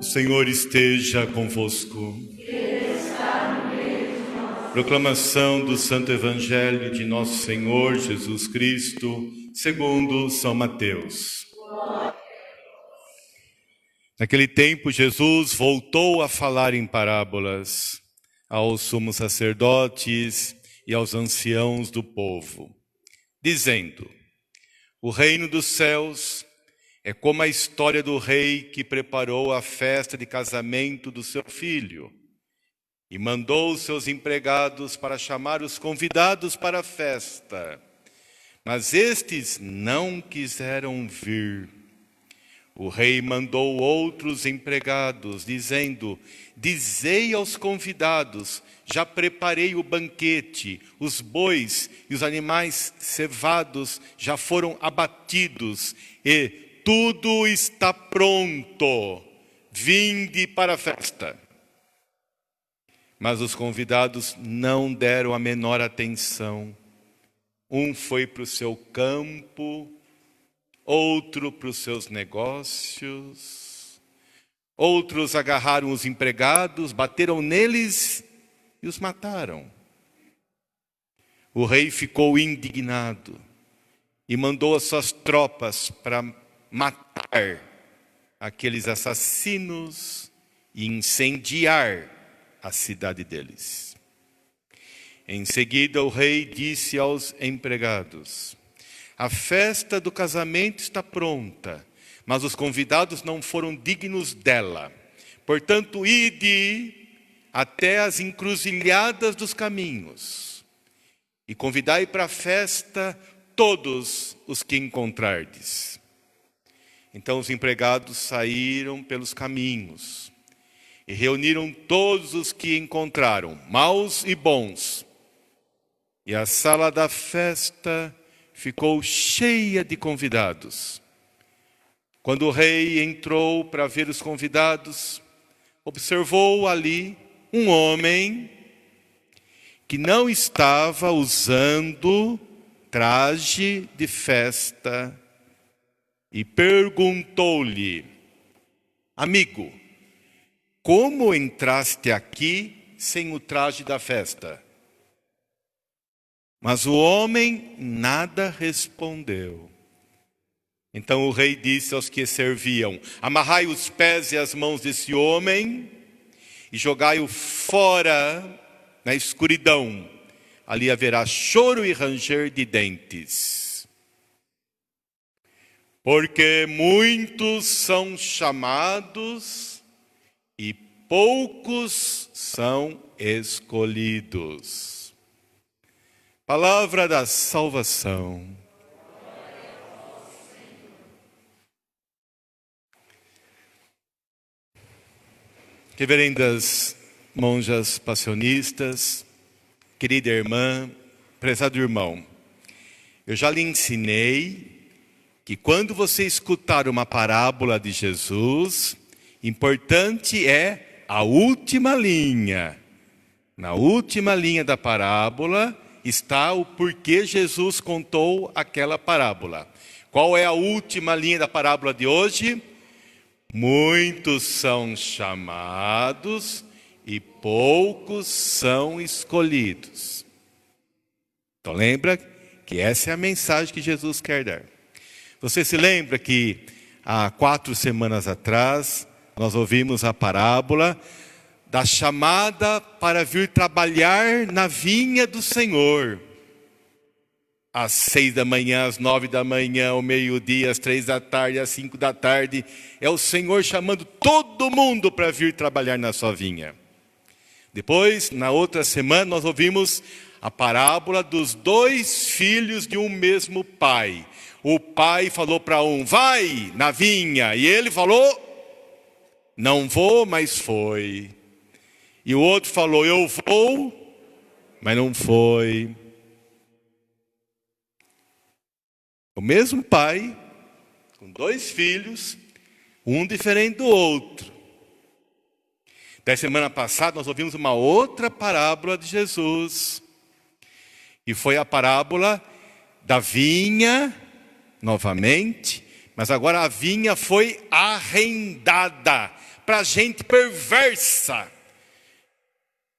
O Senhor esteja convosco. Proclamação do Santo Evangelho de Nosso Senhor Jesus Cristo, segundo São Mateus. Naquele tempo, Jesus voltou a falar em parábolas aos sumos sacerdotes e aos anciãos do povo, dizendo: o reino dos céus é como a história do rei que preparou a festa de casamento do seu filho e mandou os seus empregados para chamar os convidados para a festa. Mas estes não quiseram vir. O rei mandou outros empregados, dizendo: dizei aos convidados, já preparei o banquete, os bois e os animais cevados já foram abatidos e tudo está pronto, vinde para a festa. Mas os convidados não deram a menor atenção. Um foi para o seu campo, outro para os seus negócios, outros agarraram os empregados, bateram neles e os mataram. O rei ficou indignado e mandou as suas tropas para matar aqueles assassinos e incendiar a cidade deles. Em seguida, o rei disse aos empregados: a festa do casamento está pronta, mas os convidados não foram dignos dela. Portanto, ide até as encruzilhadas dos caminhos e convidai para a festa todos os que encontrardes. Então os empregados saíram pelos caminhos e reuniram todos os que encontraram, maus e bons. E a sala da festa ficou cheia de convidados. Quando o rei entrou para ver os convidados, observou ali um homem que não estava usando traje de festa e perguntou-lhe: amigo, como entraste aqui sem o traje da festa? Mas o homem nada respondeu. Então o rei disse aos que serviam: amarrai os pés e as mãos desse homem e jogai-o fora na escuridão. Ali haverá choro e ranger de dentes. Porque muitos são chamados e poucos são escolhidos. Palavra da salvação. Reverendas monjas passionistas, querida irmã, prezado irmão, eu já lhe ensinei que quando você escutar uma parábola de Jesus, importante é a última linha. Na última linha da parábola está o porquê Jesus contou aquela parábola. Qual é a última linha da parábola de hoje? Muitos são chamados e poucos são escolhidos. Então lembra que essa é a mensagem que Jesus quer dar. Você se lembra que há 4 semanas atrás nós ouvimos a parábola da chamada para vir trabalhar na vinha do Senhor. Às 6 da manhã, às 9 da manhã, ao meio-dia, às 3 da tarde, às 5 da tarde. É o Senhor chamando todo mundo para vir trabalhar na sua vinha. Depois, na outra semana, nós ouvimos a parábola dos 2 filhos de um mesmo pai. O pai falou para um: vai na vinha. E ele falou: não vou, mas foi. E o outro falou: eu vou, mas não foi. O mesmo pai, com 2 filhos, um diferente do outro. Da semana passada nós ouvimos uma outra parábola de Jesus. E foi a parábola da vinha, novamente, Mas agora a vinha foi arrendada para gente perversa.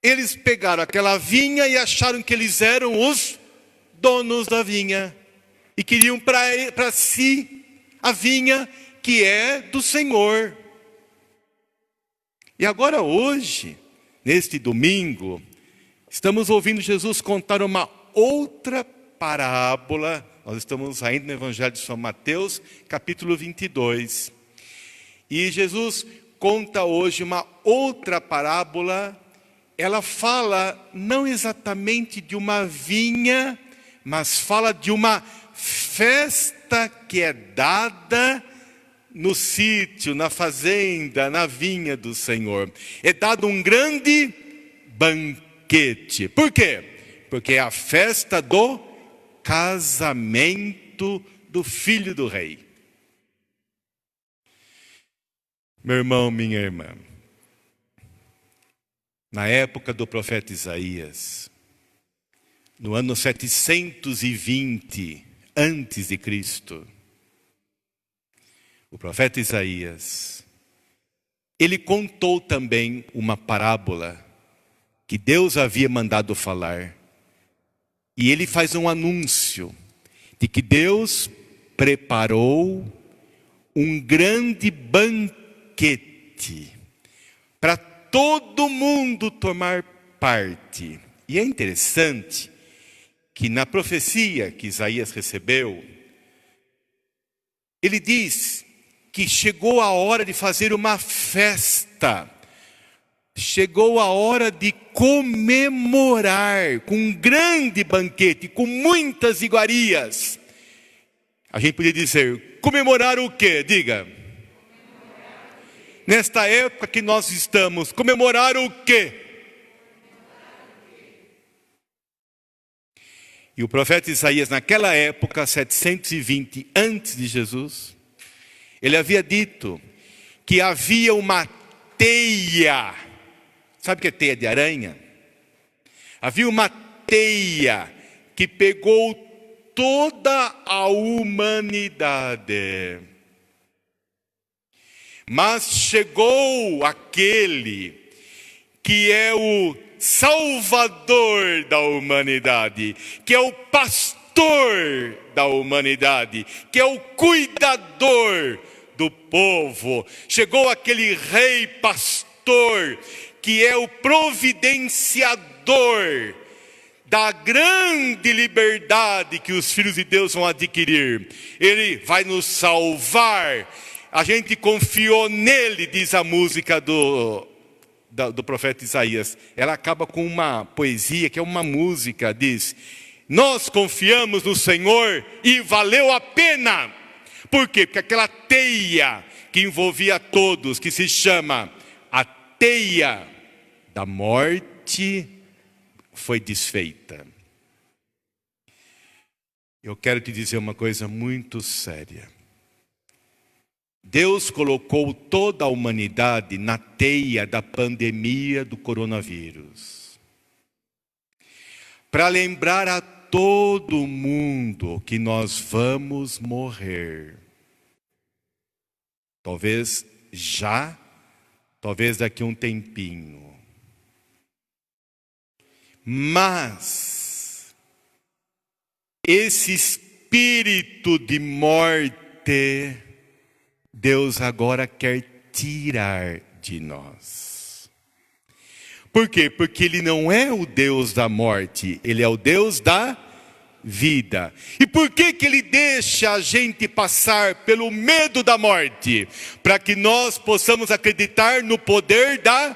Eles pegaram aquela vinha e acharam que eles eram os donos da vinha. E queriam para si a vinha que é do Senhor. E agora hoje, neste domingo, estamos ouvindo Jesus contar uma outra parábola. Nós estamos ainda no Evangelho de São Mateus, capítulo 22. E Jesus conta hoje uma outra parábola. Ela fala não exatamente de uma vinha, mas fala de uma festa que é dada no sítio, na fazenda, na vinha do Senhor. É dado um grande banquete. Por quê? Porque é a festa do casamento do filho do rei. Meu irmão, minha irmã, na época do profeta Isaías, no ano 720 antes de Cristo, o profeta Isaías, ele contou também uma parábola que Deus havia mandado falar. E ele faz um anúncio de que Deus preparou um grande banquete para todo mundo tomar parte. E é interessante que na profecia que Isaías recebeu, ele diz que chegou a hora de fazer uma festa. Chegou a hora de comemorar com um grande banquete, com muitas iguarias. A gente podia dizer, comemorar o quê? Diga. Nesta época que nós estamos, comemorar o quê? E o profeta Isaías, naquela época, 720 antes de Jesus, ele havia dito que havia uma teia. Sabe o que é teia de aranha? Havia uma teia que pegou toda a humanidade. Mas chegou aquele que é o Salvador da humanidade, que é o pastor da humanidade, que é o cuidador do povo. Chegou aquele rei pastor, que é o providenciador da grande liberdade que os filhos de Deus vão adquirir. Ele vai nos salvar. A gente confiou nele, diz a música do profeta Isaías. Ela acaba com uma poesia, que é uma música, diz: nós confiamos no Senhor e valeu a pena. Por quê? Porque aquela teia que envolvia todos, que se chama a teia da morte, foi desfeita. Eu quero te dizer uma coisa muito séria. Deus colocou toda a humanidade na teia da pandemia do coronavírus, para lembrar a todo mundo que nós vamos morrer. Talvez já, talvez daqui a um tempinho. Mas esse espírito de morte, Deus agora quer tirar de nós. Por quê? Porque Ele não é o Deus da morte, Ele é o Deus da vida. E por que Ele deixa a gente passar pelo medo da morte? Para que nós possamos acreditar no poder da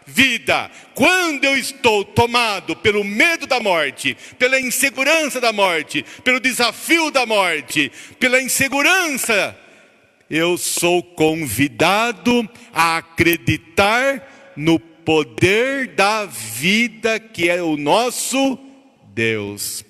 vida. Quando eu estou tomado pelo medo da morte, pela insegurança da morte, pelo desafio da morte, pela insegurança, eu sou convidado a acreditar no poder da vida, que é o nosso Deus.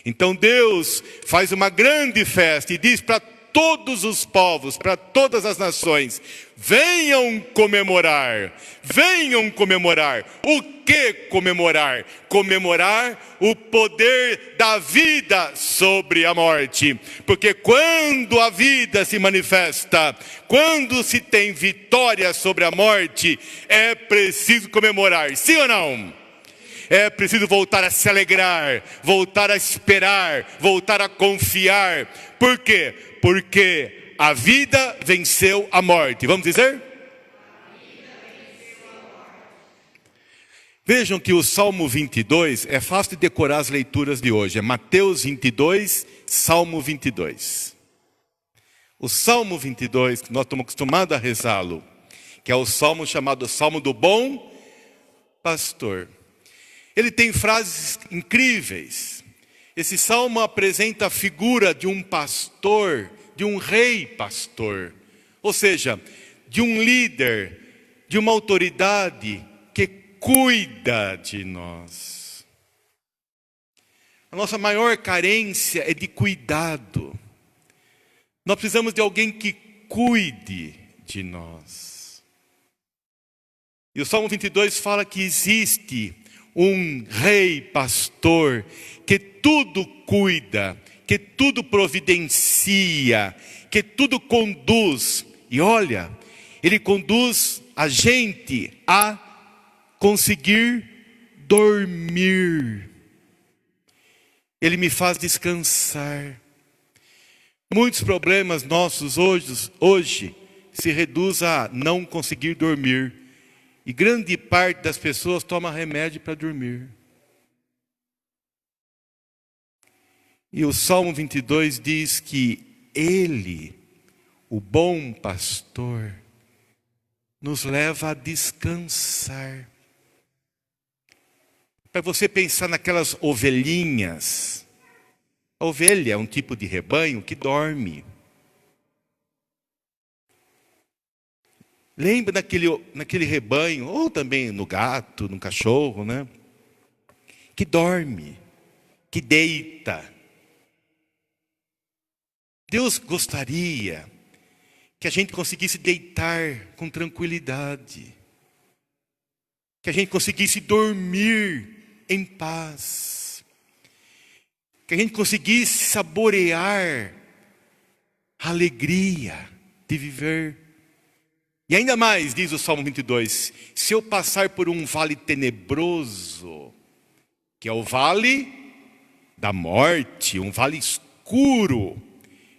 Então Deus faz uma grande festa e diz para todos os povos, para todas as nações. Venham comemorar, venham comemorar. O que comemorar? Comemorar o poder da vida sobre a morte. Porque quando a vida se manifesta, quando se tem vitória sobre a morte, é preciso comemorar, sim ou não? É preciso voltar a se alegrar, voltar a esperar, voltar a confiar. Por quê? Porque a vida venceu a morte. Vamos dizer? Vejam que o Salmo 22, é fácil de decorar as leituras de hoje. É Mateus 22, Salmo 22. O Salmo 22, que nós estamos acostumados a rezá-lo, que é o Salmo chamado Salmo do Bom Pastor. Ele tem frases incríveis. Esse salmo apresenta a figura de um pastor, de um rei pastor. Ou seja, de um líder, de uma autoridade que cuida de nós. A nossa maior carência é de cuidado. Nós precisamos de alguém que cuide de nós. E o Salmo 22 fala que existe um rei pastor que tudo cuida, que tudo providencia, que tudo conduz. E olha, ele conduz a gente a conseguir dormir. Ele me faz descansar. Muitos problemas nossos hoje se reduz a não conseguir dormir. E grande parte das pessoas toma remédio para dormir. E o Salmo 22 diz que Ele, o bom pastor, nos leva a descansar. Para você pensar naquelas ovelhinhas. A ovelha é um tipo de rebanho que dorme. Lembra naquele rebanho, ou também no gato, no cachorro, né? Que dorme, que deita. Deus gostaria que a gente conseguisse deitar com tranquilidade. Que a gente conseguisse dormir em paz. Que a gente conseguisse saborear a alegria de viver. E ainda mais, diz o Salmo 22, se eu passar por um vale tenebroso, que é o vale da morte, um vale escuro,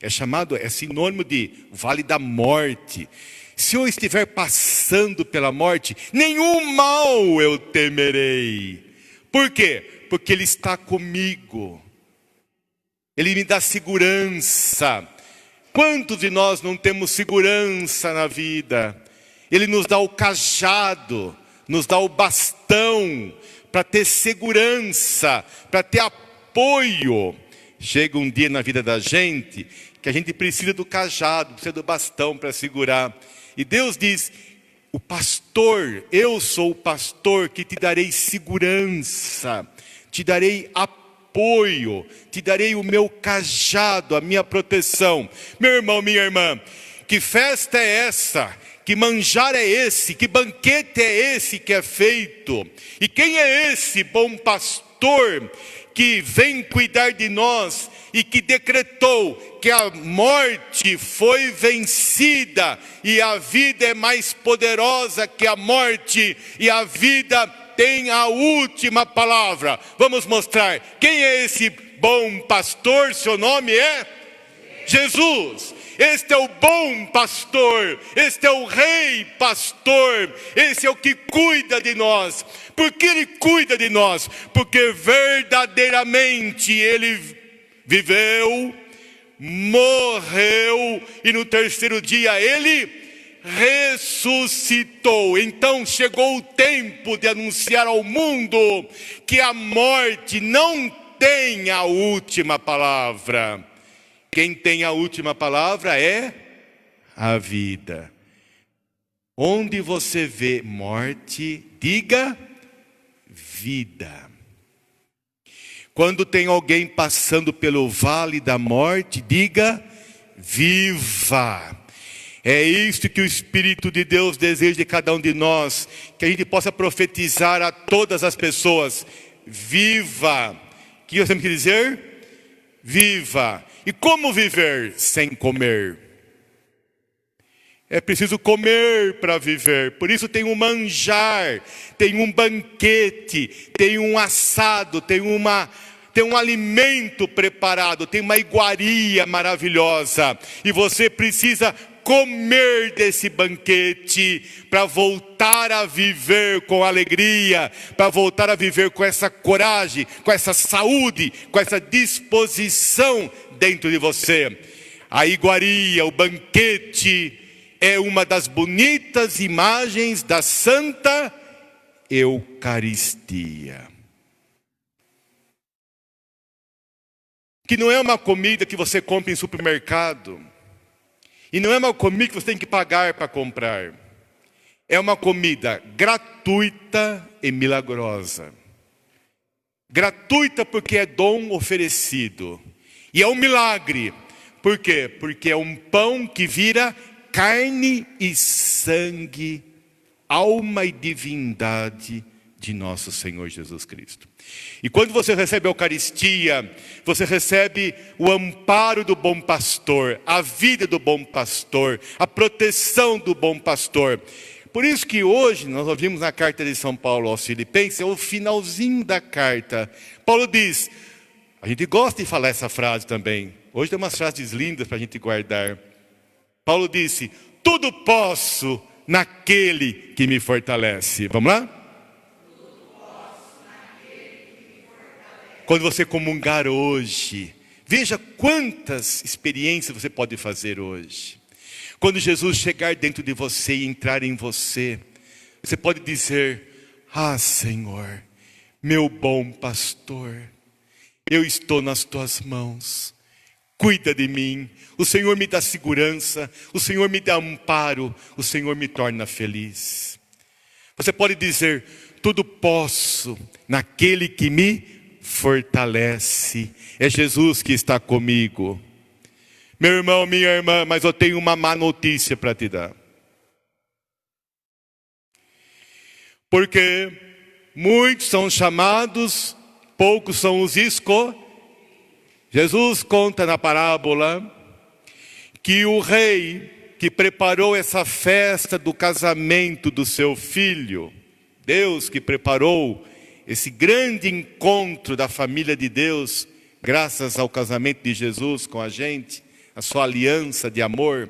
é sinônimo de vale da morte. Se eu estiver passando pela morte, nenhum mal eu temerei. Por quê? Porque Ele está comigo. Ele me dá segurança. Quantos de nós não temos segurança na vida? Ele nos dá o cajado, nos dá o bastão para ter segurança, para ter apoio. Chega um dia na vida da gente que a gente precisa do cajado, precisa do bastão para segurar. E Deus diz, o pastor, eu sou o pastor que te darei segurança, te darei apoio, te darei o meu cajado, a minha proteção. Meu irmão, minha irmã, que festa é essa? Que manjar é esse? Que banquete é esse que é feito? E quem é esse bom pastor que vem cuidar de nós e que decretou que a morte foi vencida e a vida é mais poderosa que a morte e a vida tem a última palavra? Vamos mostrar. Quem é esse bom pastor? Seu nome é Jesus. Este é o bom pastor, este é o rei pastor, esse é o que cuida de nós. Por que Ele cuida de nós? Porque verdadeiramente Ele viveu, morreu e no terceiro dia Ele ressuscitou. Então chegou o tempo de anunciar ao mundo que a morte não tem a última palavra. Quem tem a última palavra é a vida. Onde você vê morte, diga vida. Quando tem alguém passando pelo vale da morte, diga viva. É isto que o Espírito de Deus deseja de cada um de nós, que a gente possa profetizar a todas as pessoas: viva. O que nós temos que dizer? Viva. E como viver sem comer? É preciso comer para viver. Por isso tem um manjar, tem um banquete, tem um assado, tem um alimento preparado, tem uma iguaria maravilhosa. E você precisa comer desse banquete para voltar a viver com alegria, para voltar a viver com essa coragem, com essa saúde, com essa disposição dentro de você. A iguaria, o banquete, é uma das bonitas imagens da Santa Eucaristia. Que não é uma comida que você compra em supermercado. E não é uma comida que você tem que pagar para comprar. É uma comida gratuita e milagrosa. Gratuita porque é dom oferecido. E é um milagre. Por quê? Porque é um pão que vira carne e sangue, alma e divindade de nosso Senhor Jesus Cristo. E quando você recebe a Eucaristia, você recebe o amparo do bom pastor, a vida do bom pastor, a proteção do bom pastor. Por isso que hoje, nós ouvimos na carta de São Paulo aos Filipenses, é o finalzinho da carta. Paulo diz, a gente gosta de falar essa frase também. Hoje tem umas frases lindas para a gente guardar. Paulo disse, tudo posso naquele que me fortalece. Vamos lá? Quando você comungar hoje, veja quantas experiências você pode fazer hoje. Quando Jesus chegar dentro de você e entrar em você, você pode dizer, ah Senhor, meu bom pastor, eu estou nas tuas mãos, cuida de mim, o Senhor me dá segurança, o Senhor me dá amparo, o Senhor me torna feliz. Você pode dizer, tudo posso naquele que me fortalece, é Jesus que está comigo. Meu irmão, minha irmã, mas eu tenho uma má notícia para te dar. Porque muitos são chamados, poucos são os escolhidos. Jesus conta na parábola que o rei que preparou essa festa do casamento do seu filho, Deus que preparou esse grande encontro da família de Deus, graças ao casamento de Jesus com a gente, a sua aliança de amor,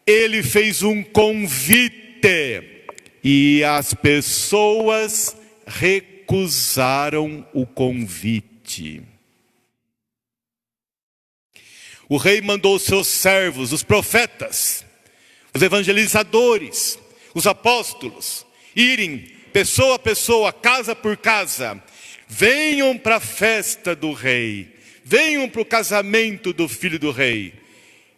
ele fez um convite e as pessoas recusaram o convite. O rei mandou os seus servos, os profetas, os evangelizadores, os apóstolos, irem pessoa a pessoa, casa por casa, venham para a festa do rei, venham para o casamento do filho do rei.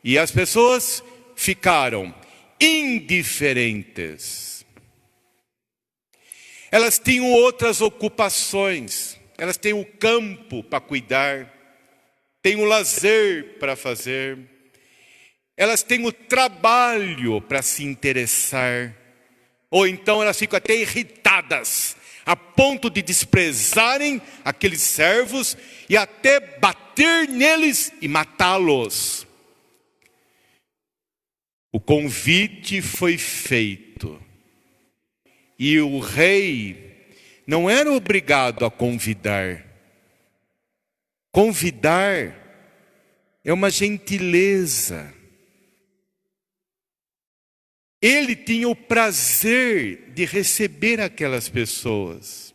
E as pessoas ficaram indiferentes. Elas tinham outras ocupações, elas têm o campo para cuidar, têm o lazer para fazer, elas têm o trabalho para se interessar. Ou então elas ficam até irritadas, a ponto de desprezarem aqueles servos e até bater neles e matá-los. O convite foi feito. E o rei não era obrigado a convidar. Convidar é uma gentileza. Ele tinha o prazer de receber aquelas pessoas.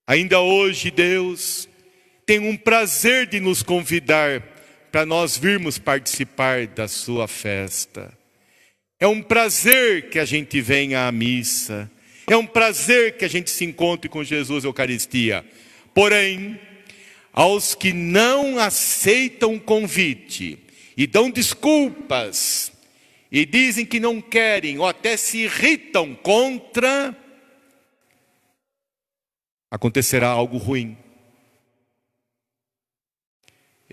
Ainda hoje Deus tem um prazer de nos convidar para nós virmos participar da sua festa. É um prazer que a gente venha à missa. É um prazer que a gente se encontre com Jesus na Eucaristia. Porém, aos que não aceitam o convite e dão desculpas, e dizem que não querem, ou até se irritam contra, acontecerá algo ruim.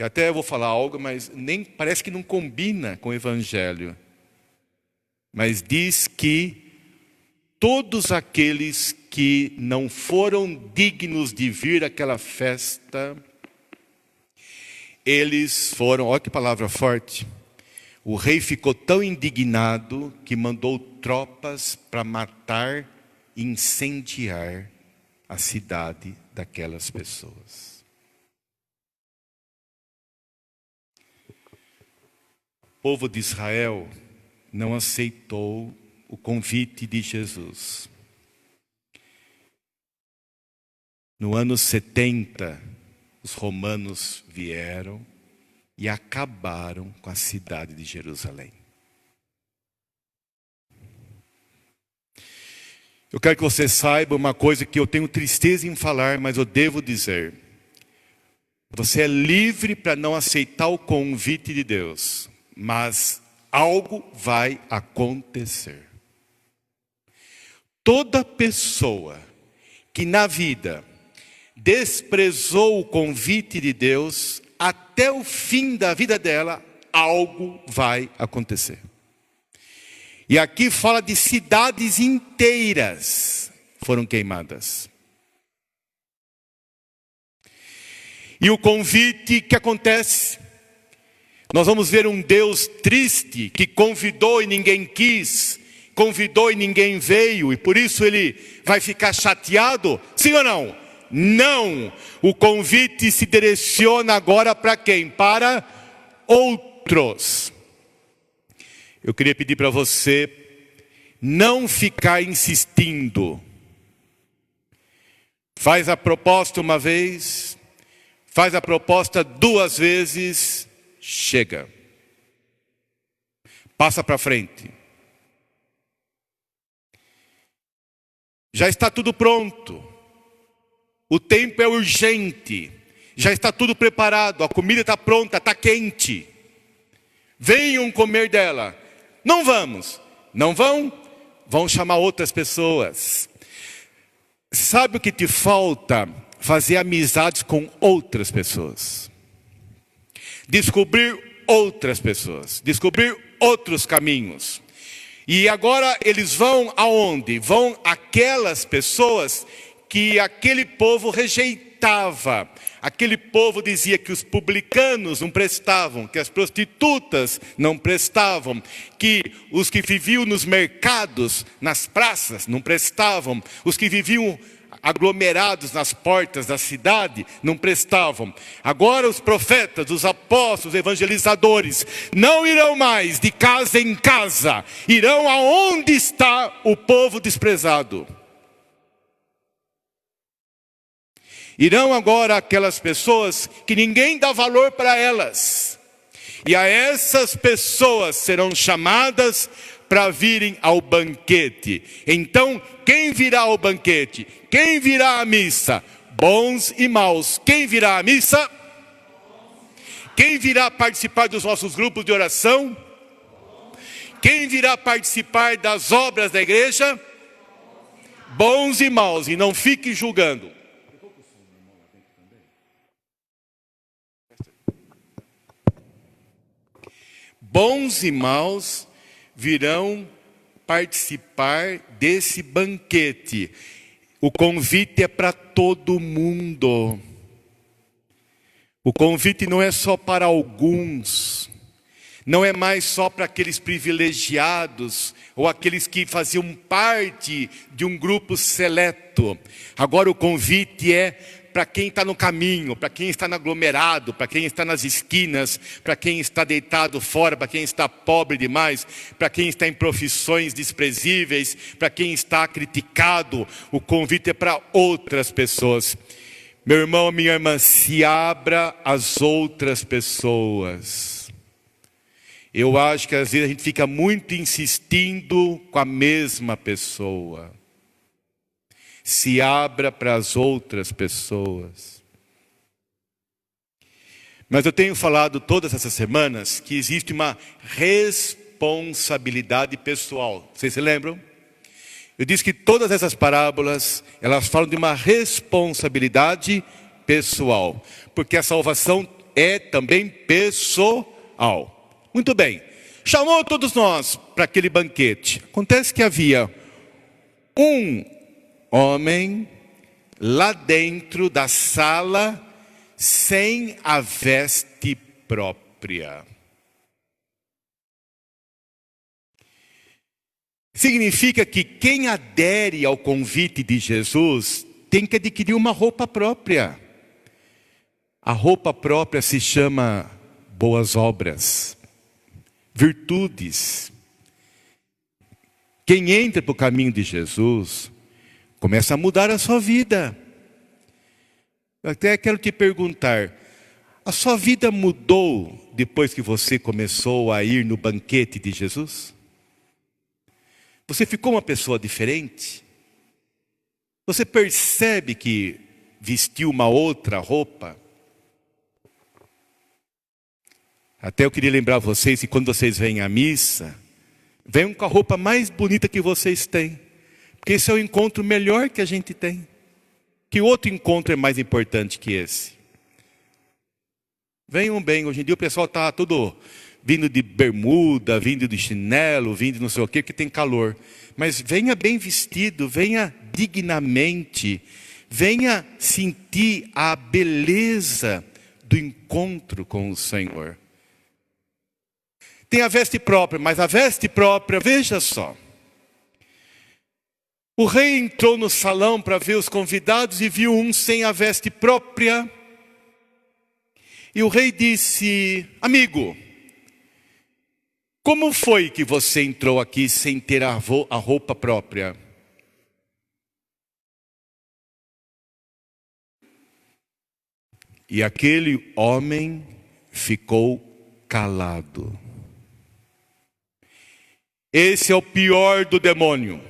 E até vou falar algo, mas nem parece que não combina com o Evangelho. Mas diz que todos aqueles que não foram dignos de vir àquela festa, eles foram, olha que palavra forte, o rei ficou tão indignado que mandou tropas para matar e incendiar a cidade daquelas pessoas. O povo de Israel não aceitou o convite de Jesus. No ano 70, os romanos vieram e acabaram com a cidade de Jerusalém. Eu quero que você saiba uma coisa que eu tenho tristeza em falar, mas eu devo dizer. Você é livre para não aceitar o convite de Deus, mas algo vai acontecer. Toda pessoa que na vida desprezou o convite de Deus, até o fim da vida dela, algo vai acontecer. E aqui fala de cidades inteiras foram queimadas. E o convite que acontece, nós vamos ver um Deus triste que convidou e ninguém quis, convidou e ninguém veio, e por isso ele vai ficar chateado, sim ou não? Não, o convite se direciona agora para quem? Para outros. Eu queria pedir para você não ficar insistindo. Faz a proposta uma vez, faz a proposta 2 vezes, chega. Passa para frente. Já está tudo pronto. O tempo é urgente. Já está tudo preparado. A comida está pronta, está quente. Venham comer dela. Não vamos. Não vão? Vão chamar outras pessoas. Sabe o que te falta? Fazer amizades com outras pessoas. Descobrir outras pessoas. Descobrir outros caminhos. E agora eles vão aonde? Vão aquelas pessoas que aquele povo rejeitava. Aquele povo dizia que os publicanos não prestavam, que as prostitutas não prestavam, que os que viviam nos mercados, nas praças, não prestavam, os que viviam aglomerados nas portas da cidade não prestavam. Agora os profetas, os apóstolos, os evangelizadores não irão mais de casa em casa, irão aonde está o povo desprezado. Irão agora aquelas pessoas que ninguém dá valor para elas. E a essas pessoas serão chamadas para virem ao banquete. Então, quem virá ao banquete? Quem virá à missa? Bons e maus. Quem virá à missa? Quem virá participar dos nossos grupos de oração? Quem virá participar das obras da igreja? Bons e maus. E não fique julgando. Bons e maus virão participar desse banquete. O convite é para todo mundo. O convite não é só para alguns. Não é mais só para aqueles privilegiados ou aqueles que faziam parte de um grupo seleto. Agora o convite é para quem está no caminho, para quem está no aglomerado, para quem está nas esquinas, para quem está deitado fora, para quem está pobre demais, para quem está em profissões desprezíveis, para quem está criticado. O convite é para outras pessoas. Meu irmão, minha irmã, se abra às outras pessoas. Eu acho que às vezes a gente fica muito insistindo com a mesma pessoa. Se abra para as outras pessoas. Mas eu tenho falado todas essas semanas que existe uma responsabilidade pessoal. Vocês se lembram? Eu disse que todas essas parábolas, elas falam de uma responsabilidade pessoal. Porque a salvação é também pessoal. Muito bem. Chamou todos nós para aquele banquete. Acontece que havia um homem lá dentro da sala sem a veste própria. Significa que quem adere ao convite de Jesus tem que adquirir uma roupa própria. A roupa própria se chama boas obras, virtudes. Quem entra para o caminho de Jesus começa a mudar a sua vida. Eu até quero te perguntar, a sua vida mudou depois que você começou a ir no banquete de Jesus? Você ficou uma pessoa diferente? Você percebe que vestiu uma outra roupa? Até eu queria lembrar vocês que quando vocês vêm à missa, venham com a roupa mais bonita que vocês têm. Porque esse é o encontro melhor que a gente tem. Que outro encontro é mais importante que esse? Venham bem, hoje em dia o pessoal está todo vindo de bermuda, vindo de chinelo, vindo de não sei o quê, que tem calor. Mas venha bem vestido, venha dignamente, venha sentir a beleza do encontro com o Senhor. Tem a veste própria, mas a veste própria, veja só. O rei entrou no salão para ver os convidados e viu um sem a veste própria. E o rei disse: amigo, como foi que você entrou aqui sem ter a roupa própria? E aquele homem ficou calado. Esse é o pior do demônio.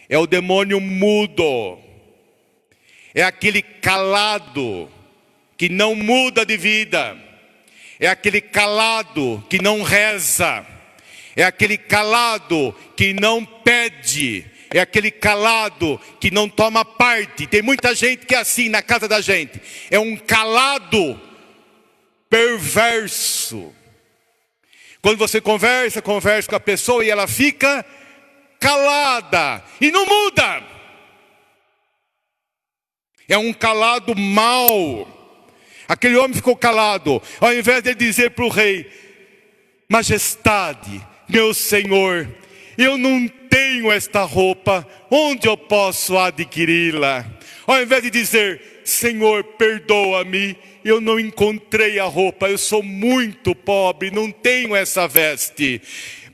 É o demônio mudo. É aquele calado que não muda de vida. É aquele calado que não reza. É aquele calado que não pede. É aquele calado que não toma parte. Tem muita gente que é assim na casa da gente. É um calado perverso. Quando você conversa com a pessoa e ela fica calada e não muda. É um calado mau. Aquele homem ficou calado. Ao invés de dizer para o rei: majestade, meu senhor, eu não tenho esta roupa, onde eu posso adquiri-la? Ao invés de dizer: Senhor, perdoa-me, eu não encontrei a roupa, eu sou muito pobre, não tenho essa veste.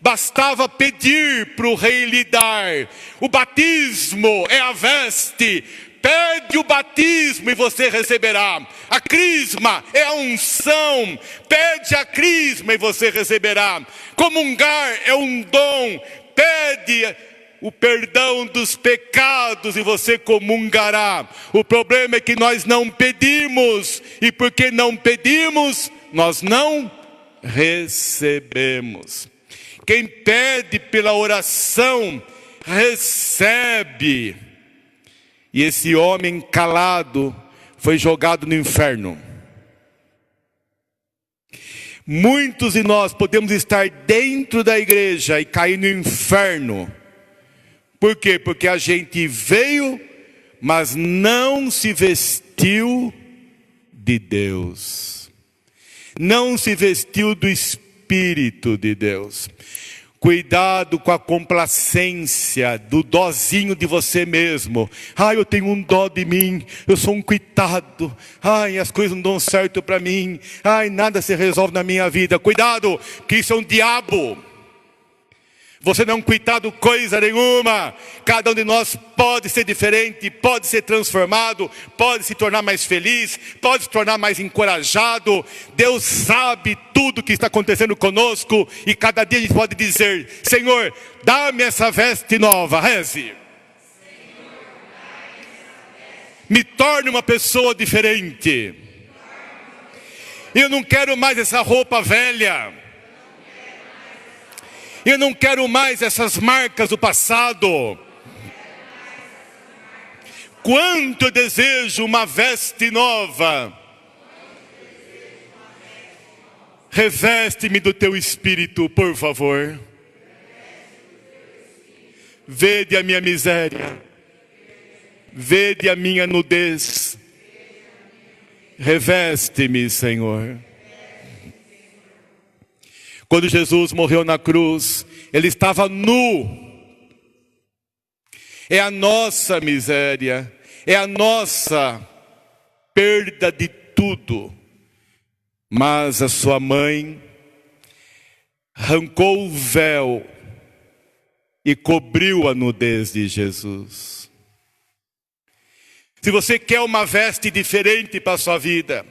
Bastava pedir para o rei lhe dar. O batismo é a veste. Pede o batismo e você receberá. A crisma é a unção. Pede a crisma e você receberá. Comungar é um dom. Pede o perdão dos pecados e você comungará. O problema é que nós não pedimos. E porque não pedimos, nós não recebemos. Quem pede pela oração, recebe. E esse homem calado foi jogado no inferno. Muitos de nós podemos estar dentro da igreja e cair no inferno. Por quê? Porque a gente veio, mas não se vestiu de Deus. Não se vestiu do Espírito de Deus. Cuidado com a complacência do dozinho de você mesmo. Ai, eu tenho um dó de mim, eu sou um coitado. Ai, as coisas não dão certo para mim. Ai, nada se resolve na minha vida. Cuidado, que isso é um diabo. Você não é um coitado coisa nenhuma. Cada um de nós pode ser diferente, pode ser transformado, pode se tornar mais feliz, pode se tornar mais encorajado. Deus sabe tudo o que está acontecendo conosco e cada dia a gente pode dizer: Senhor, dá-me essa veste nova. Reze. Me torne uma pessoa diferente. Eu não quero mais essa roupa velha. Eu não quero mais essas marcas do passado. Quanto eu desejo uma veste nova. Reveste-me do teu Espírito, por favor. Vede a minha miséria. Vede a minha nudez. Reveste-me, Senhor. Quando Jesus morreu na cruz, ele estava nu. É a nossa miséria, é a nossa perda de tudo. Mas a sua mãe arrancou o véu e cobriu a nudez de Jesus. Se você quer uma veste diferente para a sua vida,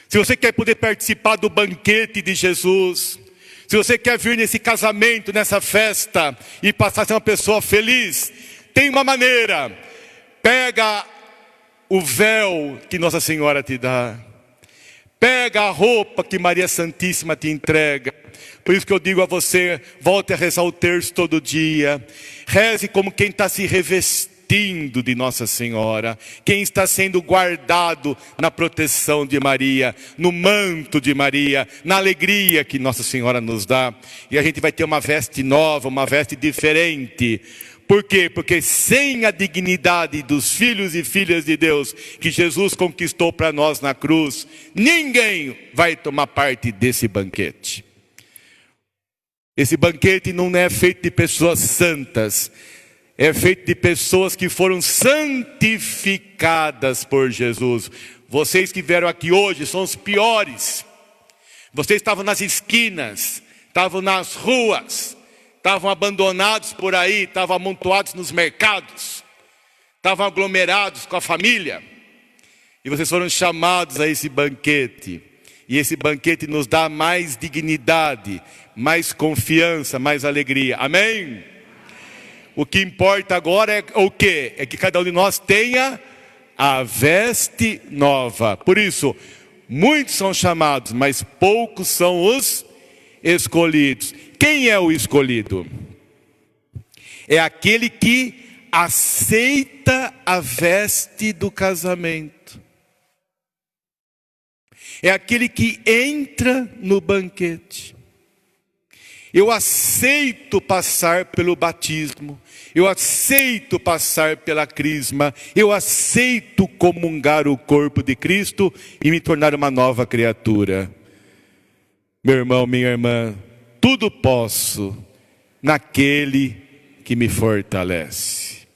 se você quer poder participar do banquete de Jesus, se você quer vir nesse casamento, nessa festa e passar a ser uma pessoa feliz, tem uma maneira. Pega o véu que Nossa Senhora te dá. Pega a roupa que Maria Santíssima te entrega. Por isso que eu digo a você, volte a rezar o terço todo dia. Reze como quem está se revestindo de Nossa Senhora. Quem está sendo guardado na proteção de Maria, no manto de Maria, na alegria que Nossa Senhora nos dá. E a gente vai ter uma veste nova, uma veste diferente. Por quê? Porque sem a dignidade dos filhos e filhas de Deus que Jesus conquistou para nós na cruz, ninguém vai tomar parte desse banquete. Esse banquete não é feito de pessoas santas, é feito de pessoas que foram santificadas por Jesus. Vocês que vieram aqui hoje são os piores. Vocês estavam nas esquinas, estavam nas ruas, estavam abandonados por aí, estavam amontoados nos mercados, estavam aglomerados com a família. E vocês foram chamados a esse banquete. E esse banquete nos dá mais dignidade, mais confiança, mais alegria. Amém? O que importa agora é o quê? É que cada um de nós tenha a veste nova. Por isso, muitos são chamados, mas poucos são os escolhidos. Quem é o escolhido? É aquele que aceita a veste do casamento. É aquele que entra no banquete. Eu aceito passar pelo batismo. Eu aceito passar pela crisma. Eu aceito comungar o corpo de Cristo e me tornar uma nova criatura. Meu irmão, minha irmã, tudo posso naquele que me fortalece.